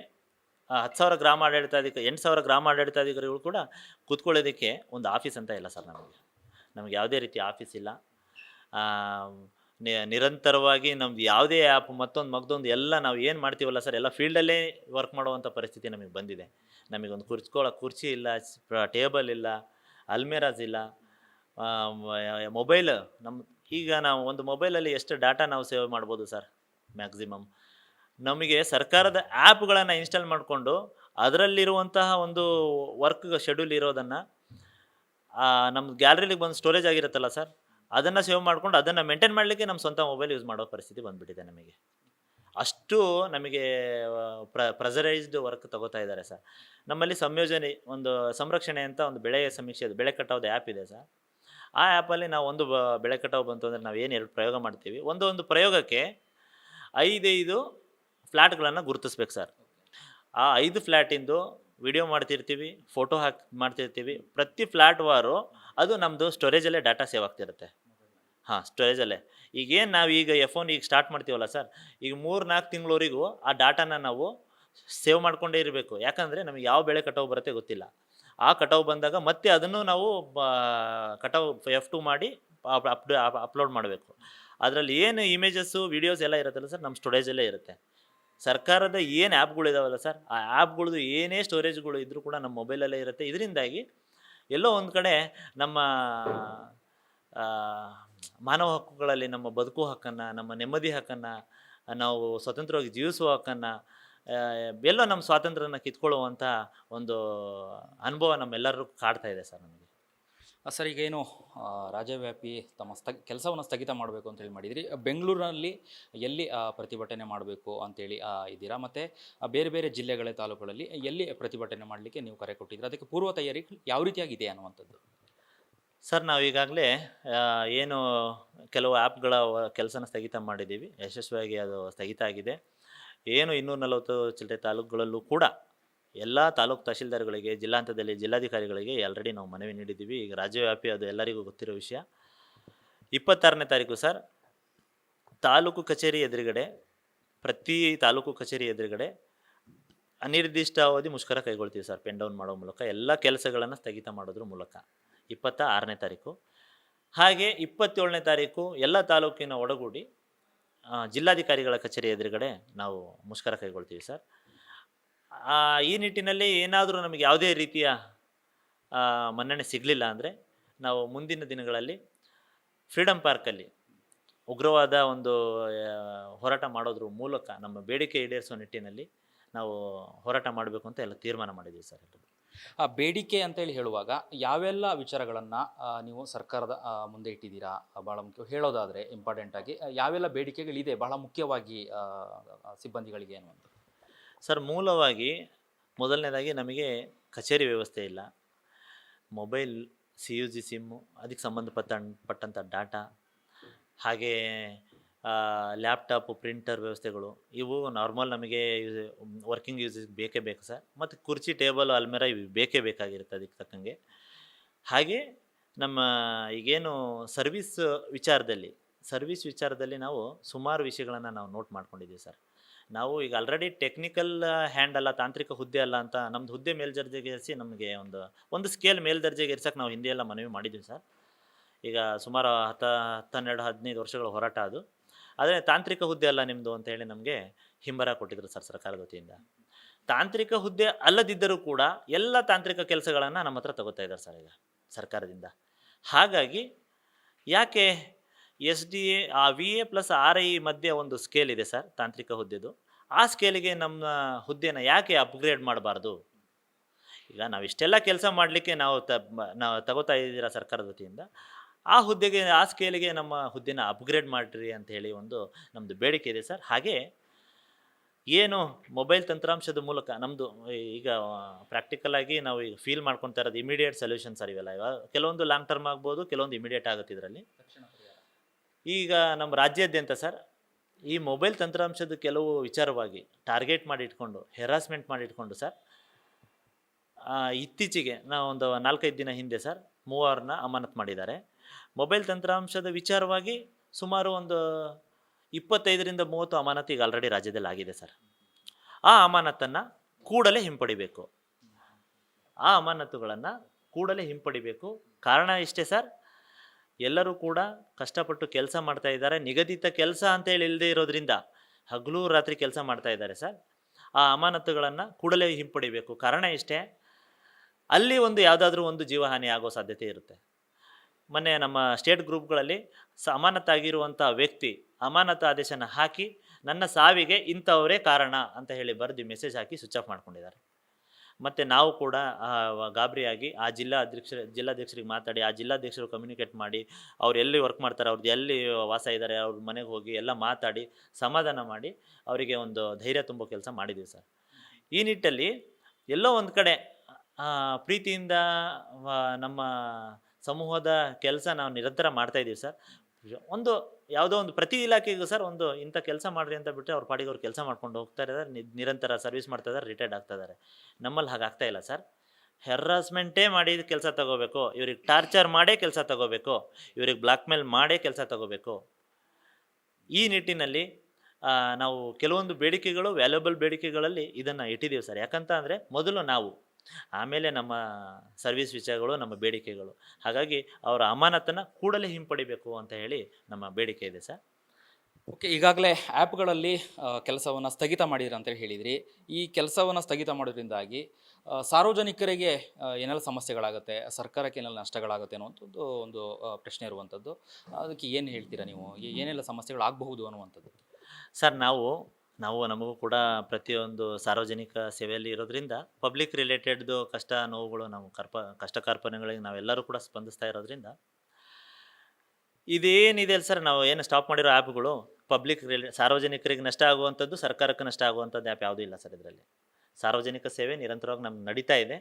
10,000 ಗ್ರಾಮ 8,000 ಗ್ರಾಮ ಆಡಳಿತಾಧಿಕಾರಿಗಳು ಕೂಡ ಕೂತ್ಕೊಳ್ಳೋದಕ್ಕೆ ಒಂದು ಆಫೀಸ್ ಅಂತ ಇಲ್ಲ ಸರ್. ನಮಗೆ ಯಾವುದೇ ರೀತಿ ಆಫೀಸ್ ಇಲ್ಲ. ನಿರಂತರವಾಗಿ ನಮ್ದು ಯಾವುದೇ ಆ್ಯಪ್ ಮತ್ತೊಂದು ಎಲ್ಲ ನಾವು ಏನು ಮಾಡ್ತೀವಲ್ಲ ಸರ್, ಎಲ್ಲ ಫೀಲ್ಡಲ್ಲೇ ವರ್ಕ್ ಮಾಡುವಂಥ ಪರಿಸ್ಥಿತಿ ನಮಗೆ ಬಂದಿದೆ. ನಮಗೊಂದು ಕುರ್ಚಿ ಇಲ್ಲ, ಟೇಬಲ್ ಇಲ್ಲ, ಅಲ್ಮೇರಾಸ್ ಇಲ್ಲ, ಮೊಬೈಲ್ ಈಗ ನಾವು ಒಂದು ಮೊಬೈಲಲ್ಲಿ ಎಷ್ಟು ಡಾಟಾ ನಾವು ಸೇವ್ ಮಾಡ್ಬೋದು ಸರ್ ಮ್ಯಾಕ್ಸಿಮಮ್. ನಮಗೆ ಸರ್ಕಾರದ ಆ್ಯಪ್ಗಳನ್ನು ಇನ್ಸ್ಟಾಲ್ ಮಾಡಿಕೊಂಡು ಅದರಲ್ಲಿರುವಂತಹ ಒಂದು ವರ್ಕ್ ಶೆಡ್ಯೂಲ್ ಇರೋದನ್ನು ನಮ್ಮ ಗ್ಯಾಲರಿಲಿಗೆ ಬಂದು ಸ್ಟೋರೇಜ್ ಆಗಿರುತ್ತಲ್ಲ ಸರ್, ಅದನ್ನು ಸೇವ್ ಮಾಡ್ಕೊಂಡು ಅದನ್ನು ಮೇಂಟೈನ್ ಮಾಡಲಿಕ್ಕೆ ನಮ್ಮ ಸ್ವಂತ ಮೊಬೈಲ್ ಯೂಸ್ ಮಾಡೋ ಪರಿಸ್ಥಿತಿ ಬಂದುಬಿಟ್ಟಿದೆ ನಮಗೆ. ಅಷ್ಟು ನಮಗೆ ಪ್ರೆಸರೈಸ್ಡ್ ವರ್ಕ್ ತಗೋತಾ ಇದ್ದಾರೆ ಸರ್. ನಮ್ಮಲ್ಲಿ ಒಂದು ಸಂರಕ್ಷಣೆ ಅಂತ ಒಂದು ಬೆಳೆ ಸಮೀಕ್ಷೆ, ಬೆಳೆ ಕಟಾವ್ದು ಆ್ಯಪ್ ಇದೆ ಸರ್. ಆ ಆ್ಯಪಲ್ಲಿ ನಾವು ಒಂದು ಬೆಳೆ ಕಟಾವು ಬಂತು ಅಂದರೆ ನಾವು ಏನು 2 ಪ್ರಯೋಗ ಮಾಡ್ತೀವಿ. ಒಂದು ಪ್ರಯೋಗಕ್ಕೆ 5 ಫ್ಲ್ಯಾಟ್ಗಳನ್ನು ಗುರುತಿಸ್ಬೇಕು ಸರ್. ಆ 5 ಫ್ಲ್ಯಾಟಿಂದು ವಿಡಿಯೋ ಮಾಡ್ತಿರ್ತೀವಿ, ಫೋಟೋ ಮಾಡ್ತಿರ್ತೀವಿ. ಪ್ರತಿ ಫ್ಲ್ಯಾಟ್ ವಾರು ಅದು ನಮ್ಮದು ಸ್ಟೋರೇಜಲ್ಲೇ ಡಾಟಾ ಸೇವ್ ಆಗ್ತಿರುತ್ತೆ. ಸ್ಟೋರೇಜಲ್ಲೇ. ಈಗೇನು ನಾವು ಈಗ ಈಗ ಸ್ಟಾರ್ಟ್ ಮಾಡ್ತೀವಲ್ಲ ಸರ್, ಈಗ 3-4 ತಿಂಗಳವರೆಗೂ ಆ ಡಾಟಾನ ನಾವು ಸೇವ್ ಮಾಡ್ಕೊಂಡೇ ಇರಬೇಕು. ಯಾಕಂದರೆ ನಮಗೆ ಯಾವ ಬೆಳೆ ಕಟಾವು ಬರುತ್ತೆ ಗೊತ್ತಿಲ್ಲ. ಆ ಕಟಾವು ಬಂದಾಗ ಮತ್ತೆ ಅದನ್ನು ನಾವು ಕಟಾವು F2 ಮಾಡಿ ಅಪ್ಲೋಡ್ ಮಾಡಬೇಕು. ಅದರಲ್ಲಿ ಏನು ಇಮೇಜಸ್ಸು, ವೀಡಿಯೋಸ್ ಎಲ್ಲ ಇರುತ್ತಲ್ಲ ಸರ್, ನಮ್ಮ ಸ್ಟೋರೇಜಲ್ಲೇ ಇರುತ್ತೆ. ಸರ್ಕಾರದ ಏನು ಆ್ಯಪ್ಗಳಿದಾವಲ್ಲ ಸರ್, ಆ ಆ್ಯಪ್ಗಳದ್ದು ಏನೇ ಸ್ಟೋರೇಜ್ಗಳು ಇದ್ದರೂ ಕೂಡ ನಮ್ಮ ಮೊಬೈಲಲ್ಲೇ ಇರುತ್ತೆ. ಇದರಿಂದಾಗಿ ಎಲ್ಲೋ ಒಂದು ಕಡೆ ನಮ್ಮ ಮಾನವ ಹಕ್ಕುಗಳಲ್ಲಿ ನಮ್ಮ ಬದುಕು ಹಕ್ಕನ್ನು, ನಮ್ಮ ನೆಮ್ಮದಿ ಹಕ್ಕನ್ನು, ನಾವು ಸ್ವತಂತ್ರವಾಗಿ ಜೀವಿಸುವ ಹಕ್ಕನ್ನು, ಎಲ್ಲೋ ನಮ್ಮ ಸ್ವಾತಂತ್ರ್ಯನ ಕಿತ್ಕೊಳ್ಳುವಂಥ ಒಂದು ಅನುಭವ ನಮ್ಮೆಲ್ಲರೂ ಕಾಡ್ತಾ ಇದೆ ಸರ್ ನಮಗೆ. ಸರ್, ಈಗೇನು ರಾಜ್ಯವ್ಯಾಪಿ ತಮ್ಮ ಕೆಲಸವನ್ನು ಸ್ಥಗಿತ ಮಾಡಬೇಕು ಅಂತೇಳಿ ಮಾಡಿದಿರಿ. ಬೆಂಗಳೂರಿನಲ್ಲಿ ಎಲ್ಲಿ ಪ್ರತಿಭಟನೆ ಮಾಡಬೇಕು ಅಂತೇಳಿ ಇದ್ದೀರಾ? ಮತ್ತು ಬೇರೆ ಬೇರೆ ಜಿಲ್ಲೆಗಳ ತಾಲೂಕುಗಳಲ್ಲಿ ಎಲ್ಲಿ ಪ್ರತಿಭಟನೆ ಮಾಡಲಿಕ್ಕೆ ನೀವು ಕರೆ ಕೊಟ್ಟಿದ್ದೀರಾ? ಅದಕ್ಕೆ ಪೂರ್ವ ತಯಾರಿ ಯಾವ ರೀತಿಯಾಗಿದೆ ಅನ್ನುವಂಥದ್ದು? ಸರ್, ನಾವು ಈಗಾಗಲೇ ಏನು ಕೆಲವು ಆ್ಯಪ್ಗಳ ಕೆಲಸನ ಸ್ಥಗಿತ ಮಾಡಿದ್ದೀವಿ. ಯಶಸ್ವಿಯಾಗಿ ಅದು ಸ್ಥಗಿತ ಆಗಿದೆ. ಏನು 240 ಚಿಲ್ಲರೆ ತಾಲೂಕುಗಳಲ್ಲೂ ಕೂಡ ಎಲ್ಲ ತಾಲೂಕು ತಹಶೀಲ್ದಾರ್ಗಳಿಗೆ, ಜಿಲ್ಲಾ ಹಂತದಲ್ಲಿ ಜಿಲ್ಲಾಧಿಕಾರಿಗಳಿಗೆ ಆಲ್ರೆಡಿ ನಾವು ಮನವಿ ನೀಡಿದ್ದೀವಿ. ಈಗ ರಾಜ್ಯವ್ಯಾಪಿ ಅದು ಎಲ್ಲರಿಗೂ ಗೊತ್ತಿರೋ ವಿಷಯ. 26ನೇ ತಾರೀಕು ಸರ್, ತಾಲೂಕು ಕಚೇರಿ ಎದುರುಗಡೆ, ಪ್ರತಿ ತಾಲೂಕು ಕಚೇರಿ ಎದುರುಗಡೆ ಅನಿರ್ದಿಷ್ಟಾವಧಿ ಮುಷ್ಕರ ಕೈಗೊಳ್ತೀವಿ ಸರ್. ಪೆನ್ ಡೌನ್ ಮಾಡೋ ಮೂಲಕ ಎಲ್ಲ ಕೆಲಸಗಳನ್ನು ಸ್ಥಗಿತ ಮಾಡೋದ್ರ ಮೂಲಕ 26ನೇ ತಾರೀಕು. ಹಾಗೆ 27ನೇ ತಾರೀಕು ಎಲ್ಲ ತಾಲೂಕಿನ ಒಡಗೂಡಿ ಜಿಲ್ಲಾಧಿಕಾರಿಗಳ ಕಚೇರಿ ಎದುರುಗಡೆ ನಾವು ಮುಷ್ಕರ ಕೈಗೊಳ್ತೀವಿ ಸರ್. ಈ ನಿಟ್ಟಿನಲ್ಲಿ ಏನಾದರೂ ನಮಗೆ ಯಾವುದೇ ರೀತಿಯ ಮನ್ನಣೆ ಸಿಗಲಿಲ್ಲ ಅಂದರೆ ನಾವು ಮುಂದಿನ ದಿನಗಳಲ್ಲಿ ಫ್ರೀಡಮ್ ಪಾರ್ಕಲ್ಲಿ ಉಗ್ರವಾದ ಒಂದು ಹೋರಾಟ ಮಾಡೋದ್ರ ಮೂಲಕ ನಮ್ಮ ಬೇಡಿಕೆ ಈಡೇರಿಸುವ ನಿಟ್ಟಿನಲ್ಲಿ ನಾವು ಹೋರಾಟ ಮಾಡಬೇಕು ಅಂತ ಎಲ್ಲ ತೀರ್ಮಾನ ಮಾಡಿದ್ದೀವಿ ಸರ್. ಬೇಡಿಕೆ ಅಂತೇಳಿ ಹೇಳುವಾಗ ಯಾವೆಲ್ಲ ವಿಚಾರಗಳನ್ನು ನೀವು ಸರ್ಕಾರದ ಮುಂದೆ ಇಟ್ಟಿದ್ದೀರಾ? ಭಾಳ ಮುಖ್ಯ ಹೇಳೋದಾದರೆ ಇಂಪಾರ್ಟೆಂಟಾಗಿ ಯಾವೆಲ್ಲ ಬೇಡಿಕೆಗಳಿದೆ ಭಾಳ ಮುಖ್ಯವಾಗಿ ಸಿಬ್ಬಂದಿಗಳಿಗೆ ಅನ್ನುವಂಥ? ಸರ್, ಮೂಲವಾಗಿ ಮೊದಲನೇದಾಗಿ ನಮಗೆ ಕಚೇರಿ ವ್ಯವಸ್ಥೆ ಇಲ್ಲ. ಮೊಬೈಲ್, CUG ಸಿಮ್ಮು, ಅದಕ್ಕೆ ಸಂಬಂಧಪಟ್ಟಂಥ ಡಾಟಾ, ಹಾಗೇ ಲ್ಯಾಪ್ಟಾಪು, ಪ್ರಿಂಟರ್ ವ್ಯವಸ್ಥೆಗಳು, ಇವು ನಾರ್ಮಲ್ ನಮಗೆ ವರ್ಕಿಂಗ್ ಯೂಸಿಗೆ ಬೇಕೇ ಬೇಕು ಸರ್. ಮತ್ತು ಕುರ್ಚಿ, ಟೇಬಲ್, ಅಲ್ಮೇರ ಇವು ಬೇಕೇ ಬೇಕಾಗಿರುತ್ತೆ ಅದಕ್ಕೆ ತಕ್ಕಂಗೆ. ಹಾಗೆ ನಮ್ಮ ಈಗೇನು ಸರ್ವಿಸ್ ವಿಚಾರದಲ್ಲಿ ನಾವು ಸುಮಾರು ವಿಷಯಗಳನ್ನು ನಾವು ನೋಟ್ ಮಾಡ್ಕೊಂಡಿದ್ದೀವಿ ಸರ್. ನಾವು ಈಗ ಆಲ್ರೆಡಿ ಟೆಕ್ನಿಕಲ್ ಹ್ಯಾಂಡ್ ಅಲ್ಲ, ತಾಂತ್ರಿಕ ಹುದ್ದೆ ಅಲ್ಲ ಅಂತ ನಮ್ಮದು ಹುದ್ದೆ ಮೇಲ್ದರ್ಜೆಗೇರಿಸಿ ನಮಗೆ ಒಂದು ಸ್ಕೇಲ್ ಮೇಲ್ದರ್ಜೆಗೆ ಇರ್ಸಕ್ಕೆ ನಾವು ಹಿಂದೆ ಎಲ್ಲ ಮನವಿ ಮಾಡಿದ್ವಿ ಸರ್. ಈಗ ಸುಮಾರು 12 15 ವರ್ಷಗಳ ಹೋರಾಟ ಅದು. ಆದರೆ ತಾಂತ್ರಿಕ ಹುದ್ದೆ ಅಲ್ಲ ನಿಮ್ಮದು ಅಂತ ಹೇಳಿ ನಮಗೆ ಹಿಂಬರ ಕೊಟ್ಟಿದ್ರು ಸರ್ ಸರ್ಕಾರದ ವತಿಯಿಂದ. ತಾಂತ್ರಿಕ ಹುದ್ದೆ ಅಲ್ಲದಿದ್ದರೂ ಕೂಡ ಎಲ್ಲ ತಾಂತ್ರಿಕ ಕೆಲಸಗಳನ್ನು ನಮ್ಮ ಹತ್ರ ತಗೋತಾ ಇದ್ದಾರೆ ಸರ್ ಈಗ ಸರ್ಕಾರದಿಂದ. ಹಾಗಾಗಿ ಯಾಕೆ SDA VA ಪ್ಲಸ್ RI ಮಧ್ಯೆ ಒಂದು ಸ್ಕೇಲ್ ಇದೆ ಸರ್ ತಾಂತ್ರಿಕ ಹುದ್ದೆದು. ಆ ಸ್ಕೇಲಿಗೆ ನಮ್ಮ ಹುದ್ದೆನ ಯಾಕೆ ಅಪ್ಗ್ರೇಡ್ ಮಾಡಬಾರ್ದು? ಈಗ ನಾವು ಇಷ್ಟೆಲ್ಲ ಕೆಲಸ ಮಾಡಲಿಕ್ಕೆ ನಾವು ತಗೋತಾ ಇದ್ದೀರಾ ಸರ್ಕಾರದ ವತಿಯಿಂದ, ಆ ಹುದ್ದೆಗೆ ಆ ಸ್ಕೇಲಿಗೆ ನಮ್ಮ ಹುದ್ದೆನ ಅಪ್ಗ್ರೇಡ್ ಮಾಡಿರಿ ಅಂತ ಹೇಳಿ ಒಂದು ನಮ್ಮದು ಬೇಡಿಕೆ ಇದೆ ಸರ್. ಹಾಗೆ ಏನು ಮೊಬೈಲ್ ತಂತ್ರಾಂಶದ ಮೂಲಕ ನಮ್ಮದು ಈಗ ಪ್ರಾಕ್ಟಿಕಲ್ ಆಗಿ ನಾವು ಈಗ ಫೀಲ್ ಮಾಡ್ಕೊತಾ ಇರೋದು ಇಮಿಡಿಯೇಟ್ ಸೊಲ್ಯೂಷನ್ ಸರ್ ಇವೆಲ್ಲ. ಇವಾಗ ಕೆಲವೊಂದು ಲಾಂಗ್ ಟರ್ಮ್ ಆಗ್ಬೋದು, ಕೆಲವೊಂದು ಇಮಿಡಿಯೇಟ್ ಆಗುತ್ತೆ ಇದರಲ್ಲಿ. ಈಗ ನಮ್ಮ ರಾಜ್ಯಾದ್ಯಂತ ಸರ್ ಈ ಮೊಬೈಲ್ ತಂತ್ರಾಂಶದ ಕೆಲವು ವಿಚಾರವಾಗಿ ಟಾರ್ಗೆಟ್ ಮಾಡಿ ಇಟ್ಕೊಂಡು ಹೆರಾಸ್ಮೆಂಟ್ ಮಾಡಿ ಇಟ್ಕೊಂಡು ಸರ್ ಇತ್ತೀಚೆಗೆ ನಾವು ಒಂದು 4-5 ದಿನ ಹಿಂದೆ ಸರ್ 3 ಅಮಾನತು ಮಾಡಿದ್ದಾರೆ. ಮೊಬೈಲ್ ತಂತ್ರಾಂಶದ ವಿಚಾರವಾಗಿ ಸುಮಾರು ಒಂದು 25ರಿಂದ 30 ಅಮಾನತು ಈಗ ಆಲ್ರೆಡಿ ರಾಜ್ಯದಲ್ಲಿ ಆಗಿದೆ ಸರ್. ಆ ಅಮಾನತನ್ನು ಕೂಡಲೇ ಹಿಂಪಡಿಬೇಕು. ಆ ಅಮಾನತುಗಳನ್ನು ಕೂಡಲೇ ಹಿಂಪಡಿಬೇಕು. ಕಾರಣ ಇಷ್ಟೇ ಸರ್, ಎಲ್ಲರೂ ಕೂಡ ಕಷ್ಟಪಟ್ಟು ಕೆಲಸ ಮಾಡ್ತಾ ಇದ್ದಾರೆ. ನಿಗದಿತ ಕೆಲಸ ಅಂತೇಳಿ ಇಲ್ಲದೆ ಇರೋದ್ರಿಂದ ಹಗಲು ರಾತ್ರಿ ಕೆಲಸ ಮಾಡ್ತಾ ಇದ್ದಾರೆ ಸರ್. ಆ ಅಮಾನತುಗಳನ್ನು ಕೂಡಲೇ ಹಿಂಪಡಿಬೇಕು. ಕಾರಣ ಇಷ್ಟೇ, ಅಲ್ಲಿ ಯಾವುದಾದ್ರೂ ಒಂದು ಜೀವಹಾನಿ ಆಗೋ ಸಾಧ್ಯತೆ ಇರುತ್ತೆ. ಮೊನ್ನೆ ನಮ್ಮ ಸ್ಟೇಟ್ ಗ್ರೂಪ್ಗಳಲ್ಲಿ ಅಮಾನತಾಗಿರುವಂಥ ವ್ಯಕ್ತಿ ಅಮಾನತು ಆದೇಶನ ಹಾಕಿ ನನ್ನ ಸಾವಿಗೆ ಇಂಥವರೇ ಕಾರಣ ಅಂತ ಹೇಳಿ ಬರೆದು ಮೆಸೇಜ್ ಹಾಕಿ ಸ್ವಿಚ್ ಆಫ್ ಮಾಡ್ಕೊಂಡಿದ್ದಾರೆ. ಮತ್ತು ನಾವು ಕೂಡ ಗಾಬರಿಯಾಗಿ ಆ ಜಿಲ್ಲಾಧ್ಯಕ್ಷರಿಗೆ ಮಾತಾಡಿ, ಆ ಜಿಲ್ಲಾಧ್ಯಕ್ಷರು ಕಮ್ಯುನಿಕೇಟ್ ಮಾಡಿ, ಅವ್ರು ಎಲ್ಲಿ ವರ್ಕ್ ಮಾಡ್ತಾರೆ, ಅವ್ರದ್ದು ಎಲ್ಲಿ ವಾಸ ಇದ್ದಾರೆ, ಅವ್ರ ಮನೆಗೆ ಹೋಗಿ ಎಲ್ಲ ಮಾತಾಡಿ ಸಮಾಧಾನ ಮಾಡಿ ಅವರಿಗೆ ಒಂದು ಧೈರ್ಯ ತುಂಬೋ ಕೆಲಸ ಮಾಡಿದ್ದೀವಿ ಸರ್. ಈ ನಿಟ್ಟಲ್ಲಿ ಎಲ್ಲೋ ಒಂದು ಕಡೆ ಪ್ರೀತಿಯಿಂದ ನಮ್ಮ ಸಮೂಹದ ಕೆಲಸ ನಾವು ನಿರಂತರ ಮಾಡ್ತಾ ಇದ್ದೀವಿ ಸರ್. ಯಾವುದೋ ಒಂದು ಪ್ರತಿ ಇಲಾಖೆಗೂ ಸರ್ ಇಂಥ ಕೆಲಸ ಮಾಡಿರಿ ಅಂತ ಬಿಟ್ಟರೆ ಅವ್ರ ಪಾಡಿಗೆ ಅವ್ರು ಕೆಲಸ ಮಾಡ್ಕೊಂಡು ಹೋಗ್ತಾ ಇದ್ದಾರೆ, ನಿರಂತರ ಸರ್ವಿಸ್ ಮಾಡ್ತಾ ಇದ್ದಾರೆ, ರಿಟೈರ್ಡ್ ಆಗ್ತಾ ಇದ್ದಾರೆ. ನಮ್ಮಲ್ಲಿ ಹಾಗಾಗ್ತಾ ಇಲ್ಲ ಸರ್. ಹೆರಾಸ್ಮೆಂಟೇ ಮಾಡಿ ಕೆಲಸ ತಗೋಬೇಕು, ಇವ್ರಿಗೆ ಟಾರ್ಚರ್ ಮಾಡೇ ಕೆಲಸ ತಗೋಬೇಕು, ಇವ್ರಿಗೆ ಬ್ಲಾಕ್ ಮೇಲ್ ಮಾಡೇ ಕೆಲಸ ತಗೋಬೇಕು. ಈ ನಿಟ್ಟಿನಲ್ಲಿ ನಾವು ಕೆಲವೊಂದು ಬೇಡಿಕೆಗಳು ವ್ಯಾಲ್ಯೂಬಲ್ ಬೇಡಿಕೆಗಳಲ್ಲಿ ಇದನ್ನು ಇಟ್ಟಿದ್ದೀವಿ ಸರ್. ಯಾಕಂತ ಅಂದರೆ ಮೊದಲು ನಾವು, ಆಮೇಲೆ ನಮ್ಮ ಸರ್ವಿಸ್ ವಿಷಯಗಳು, ನಮ್ಮ ಬೇಡಿಕೆಗಳು. ಹಾಗಾಗಿ ಅವರ ಅಮಾನತನ್ನು ಕೂಡಲೇ ಹಿಂಪಡಿಬೇಕು ಅಂತ ಹೇಳಿ ನಮ್ಮ ಬೇಡಿಕೆ ಇದೆ ಸರ್. ಓಕೆ, ಈಗಾಗಲೇ ಆ್ಯಪ್ಗಳಲ್ಲಿ ಕೆಲಸವನ್ನು ಸ್ಥಗಿತ ಮಾಡಿದ್ರಿ ಅಂತೇಳಿ ಹೇಳಿದ್ರಿ. ಈ ಕೆಲಸವನ್ನು ಸ್ಥಗಿತ ಮಾಡೋದ್ರಿಂದಾಗಿ ಸಾರ್ವಜನಿಕರಿಗೆ ಏನೆಲ್ಲ ಸಮಸ್ಯೆಗಳಾಗುತ್ತೆ, ಸರ್ಕಾರಕ್ಕೆ ಏನೆಲ್ಲ ನಷ್ಟಗಳಾಗುತ್ತೆ ಅನ್ನುವಂಥದ್ದು ಒಂದು ಪ್ರಶ್ನೆ ಇರುವಂಥದ್ದು. ಅದಕ್ಕೆ ಏನು ಹೇಳ್ತೀರಾ ನೀವು? ಏನೆಲ್ಲ ಸಮಸ್ಯೆಗಳಾಗಬಹುದು ಅನ್ನುವಂಥದ್ದು? ಸರ್ ನಮಗೂ ಕೂಡ ಪ್ರತಿಯೊಂದು ಸಾರ್ವಜನಿಕ ಸೇವೆಯಲ್ಲಿ ಇರೋದ್ರಿಂದ ಪಬ್ಲಿಕ್ ರಿಲೇಟೆಡ್ದು ಕಷ್ಟ ನೋವುಗಳು, ನಾವು ಕಷ್ಟ ಕಾರ್ಪಣ್ಯಗಳಿಗೆ ನಾವೆಲ್ಲರೂ ಕೂಡ ಸ್ಪಂದಿಸ್ತಾ ಇರೋದ್ರಿಂದ ಇದೇನಿದೆ ಅಲ್ಲ ಸರ್, ನಾವು ಏನು ಸ್ಟಾಪ್ ಮಾಡಿರೋ ಆ್ಯಪ್ಗಳು ಸಾರ್ವಜನಿಕರಿಗೆ ನಷ್ಟ ಆಗುವಂಥದ್ದು, ಸರ್ಕಾರಕ್ಕೆ ನಷ್ಟ ಆಗುವಂಥದ್ದು ಆ್ಯಪ್ ಯಾವುದೂ ಇಲ್ಲ ಸರ್ ಇದರಲ್ಲಿ. ಸಾರ್ವಜನಿಕ ಸೇವೆ ನಿರಂತರವಾಗಿ ನಮ್ಗೆ ನಡೀತಾ ಇದೆ.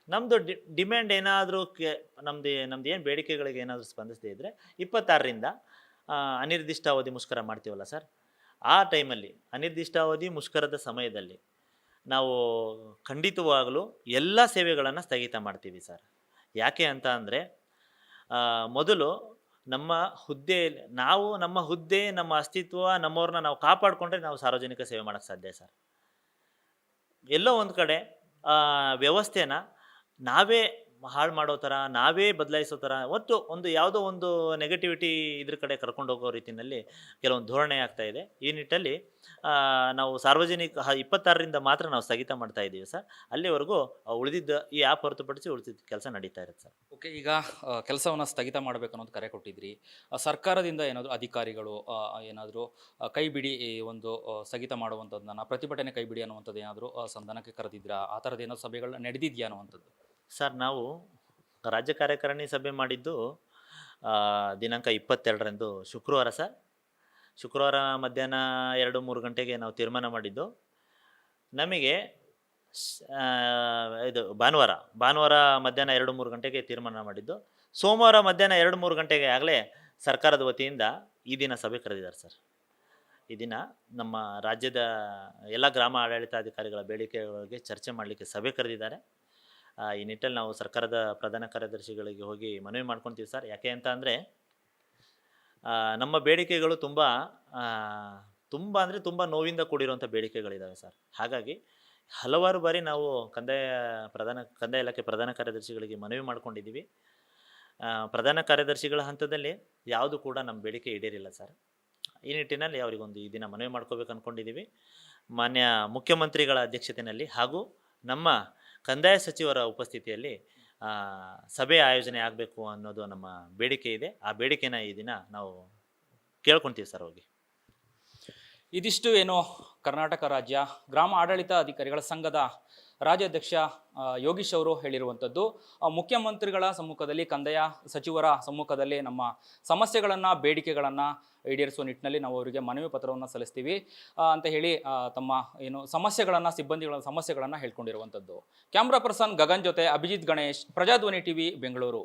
ನಮ್ಮದು ಡಿಮ್ಯಾಂಡ್ ಏನಾದರೂ ನಮ್ಮದು ಏನು ಬೇಡಿಕೆಗಳಿಗೆ ಏನಾದರೂ ಸ್ಪಂದಿಸದೇ ಇದ್ದರೆ 26ರಿಂದ ಅನಿರ್ದಿಷ್ಟಾವಧಿ ಮುಷ್ಕರ ಮಾಡ್ತೀವಲ್ಲ ಸರ್, ಆ ಟೈಮಲ್ಲಿ ಅನಿರ್ದಿಷ್ಟಾವಧಿ ಮುಷ್ಕರದ ಸಮಯದಲ್ಲಿ ನಾವು ಖಂಡಿತವಾಗಲೂ ಎಲ್ಲ ಸೇವೆಗಳನ್ನು ಸ್ಥಗಿತ ಮಾಡ್ತೀವಿ ಸರ್. ಯಾಕೆ ಅಂತ ಅಂದರೆ ಮೊದಲು ನಮ್ಮ ಹುದ್ದೆ, ನಮ್ಮ ಅಸ್ತಿತ್ವ, ನಮ್ಮವ್ರನ್ನ ನಾವು ಕಾಪಾಡಿಕೊಂಡ್ರೆ ನಾವು ಸಾರ್ವಜನಿಕ ಸೇವೆ ಮಾಡೋಕ್ಕೆ ಸಾಧ್ಯ ಸರ್. ಎಲ್ಲೋ ಒಂದು ಕಡೆ ವ್ಯವಸ್ಥೆನ ನಾವೇ ಹಾಳು ಮಾಡೋ ಥರ, ನಾವೇ ಬದಲಾಯಿಸೋ ಥರ, ಯಾವುದೋ ಒಂದು ನೆಗೆಟಿವಿಟಿ ಇದ್ರ ಕಡೆ ಕರ್ಕೊಂಡು ಹೋಗೋ ರೀತಿಯಲ್ಲಿ ಕೆಲವೊಂದು ಧೋರಣೆ ಆಗ್ತಾ ಇದೆ. ಈ ನಿಟ್ಟಲ್ಲಿ ನಾವು ಸಾರ್ವಜನಿಕ 26ರಿಂದ ಮಾತ್ರ ನಾವು ಸ್ಥಗಿತ ಮಾಡ್ತಾ ಇದ್ದೀವಿ ಸರ್. ಅಲ್ಲಿವರೆಗೂ ಉಳಿದಿದ್ದ ಈ ಆ್ಯಪ್ ಹೊರತುಪಡಿಸಿ ಉಳಿದಿದ್ದ ಕೆಲಸ ನಡೀತಾ ಇರುತ್ತೆ ಸರ್. ಓಕೆ, ಈಗ ಕೆಲಸವನ್ನು ಸ್ಥಗಿತ ಮಾಡಬೇಕು ಅನ್ನೋದು ಕರೆ ಕೊಟ್ಟಿದ್ರಿ. ಸರ್ಕಾರದಿಂದ ಏನಾದರೂ ಅಧಿಕಾರಿಗಳು ಏನಾದರೂ ಕೈ ಬಿಡಿ, ಈ ಒಂದು ಸ್ಥಗಿತ ಮಾಡುವಂಥದ್ದನ್ನು, ಪ್ರತಿಭಟನೆ ಕೈ ಬಿಡಿ ಅನ್ನುವಂಥದ್ದು ಏನಾದರೂ ಸಂಧಾನಕ್ಕೆ ಕರೆದಿದ್ರಾ? ಆ ಥರದ್ದು ಏನಾದರೂ ಸಭೆಗಳು ನಡೆದಿದೆಯಾ ಅನ್ನುವಂಥದ್ದು? ಸರ್, ನಾವು ರಾಜ್ಯ ಕಾರ್ಯಕಾರಿಣಿ ಸಭೆ ಮಾಡಿದ್ದು ದಿನಾಂಕ 22ರಂದು ಶುಕ್ರವಾರ ಸರ್. ಶುಕ್ರವಾರ ಮಧ್ಯಾಹ್ನ 2-3 ಗಂಟೆಗೆ ನಾವು ತೀರ್ಮಾನ ಮಾಡಿದ್ದು. ನಮಗೆ ಇದು ಭಾನುವಾರ ಮಧ್ಯಾಹ್ನ 2-3 ಗಂಟೆಗೆ ತೀರ್ಮಾನ ಮಾಡಿದ್ದು. ಸೋಮವಾರ ಮಧ್ಯಾಹ್ನ 2-3 ಗಂಟೆಗೆ ಆಗಲೇ ಸರ್ಕಾರದ ವತಿಯಿಂದ ಈ ದಿನ ಸಭೆ ಕರೆದಿದ್ದಾರೆ ಸರ್. ಈ ದಿನ ನಮ್ಮ ರಾಜ್ಯದ ಎಲ್ಲ ಗ್ರಾಮ ಆಡಳಿತಾಧಿಕಾರಿಗಳ ಬೇಡಿಕೆಗಳಿಗೆ ಚರ್ಚೆ ಮಾಡಲಿಕ್ಕೆ ಸಭೆ ಕರೆದಿದ್ದಾರೆ. ಈ ನಿಟ್ಟಲ್ಲಿ ನಾವು ಸರ್ಕಾರದ ಪ್ರಧಾನ ಕಾರ್ಯದರ್ಶಿಗಳಿಗೆ ಹೋಗಿ ಮನವಿ ಮಾಡ್ಕೊತೀವಿ ಸರ್. ಯಾಕೆ ಅಂತ ಅಂದರೆ ನಮ್ಮ ಬೇಡಿಕೆಗಳು ತುಂಬ ತುಂಬ ಅಂದರೆ ತುಂಬ ನೋವಿಂದ ಕೂಡಿರುವಂಥ ಬೇಡಿಕೆಗಳಿದ್ದಾವೆ ಸರ್. ಹಾಗಾಗಿ ಹಲವಾರು ಬಾರಿ ನಾವು ಕಂದಾಯ ಇಲಾಖೆ ಪ್ರಧಾನ ಕಾರ್ಯದರ್ಶಿಗಳಿಗೆ ಮನವಿ ಮಾಡ್ಕೊಂಡಿದ್ದೀವಿ. ಪ್ರಧಾನ ಕಾರ್ಯದರ್ಶಿಗಳ ಹಂತದಲ್ಲಿ ಯಾವುದು ಕೂಡ ನಮ್ಮ ಬೇಡಿಕೆ ಈಡೇರಿಲ್ಲ ಸರ್. ಈ ನಿಟ್ಟಿನಲ್ಲಿ ಅವರಿಗೊಂದು ಈ ದಿನ ಮನವಿ ಮಾಡ್ಕೋಬೇಕು ಅಂದ್ಕೊಂಡಿದ್ದೀವಿ. ಮಾನ್ಯ ಮುಖ್ಯಮಂತ್ರಿಗಳ ಅಧ್ಯಕ್ಷತೆಯಲ್ಲಿ ಹಾಗೂ ನಮ್ಮ ಕಂದಾಯ ಸಚಿವರ ಉಪಸ್ಥಿತಿಯಲ್ಲಿ ಸಭೆ ಆಯೋಜನೆ ಆಗಬೇಕು ಅನ್ನೋದು ನಮ್ಮ ಬೇಡಿಕೆ ಇದೆ. ಆ ಬೇಡಿಕೆನ ಈ ದಿನ ನಾವು ಕೇಳ್ಕೊತೀವಿ ಸರ್ ಹೋಗಿ. ಇದಿಷ್ಟು ಏನು ಕರ್ನಾಟಕ ರಾಜ್ಯ ಗ್ರಾಮ ಆಡಳಿತ ಅಧಿಕಾರಿಗಳ ಸಂಘದ ರಾಜ್ಯಾಧ್ಯಕ್ಷ ಯೋಗೀಶ್ ಅವರು ಹೇಳಿರುವಂಥದ್ದು. ಮುಖ್ಯಮಂತ್ರಿಗಳ ಸಮ್ಮುಖದಲ್ಲಿ, ಕಂದಾಯ ಸಚಿವರ ಸಮ್ಮುಖದಲ್ಲಿ ನಮ್ಮ ಸಮಸ್ಯೆಗಳನ್ನು, ಬೇಡಿಕೆಗಳನ್ನು ಈಡೇರಿಸುವ ನಿಟ್ಟಿನಲ್ಲಿ ನಾವು ಅವರಿಗೆ ಮನವಿ ಪತ್ರವನ್ನು ಸಲ್ಲಿಸ್ತೀವಿ ಅಂತ ಹೇಳಿ ತಮ್ಮ ಏನು ಸಮಸ್ಯೆಗಳನ್ನು, ಸಿಬ್ಬಂದಿಗಳ ಸಮಸ್ಯೆಗಳನ್ನು ಹೇಳ್ಕೊಂಡಿರುವಂಥದ್ದು. ಕ್ಯಾಮ್ರಾ ಪರ್ಸನ್ ಗಗನ್ ಜೊತೆ ಅಭಿಜಿತ್ ಗಣೇಶ್, ಪ್ರಜಾಧ್ವನಿ ಟಿವಿ, ಬೆಂಗಳೂರು.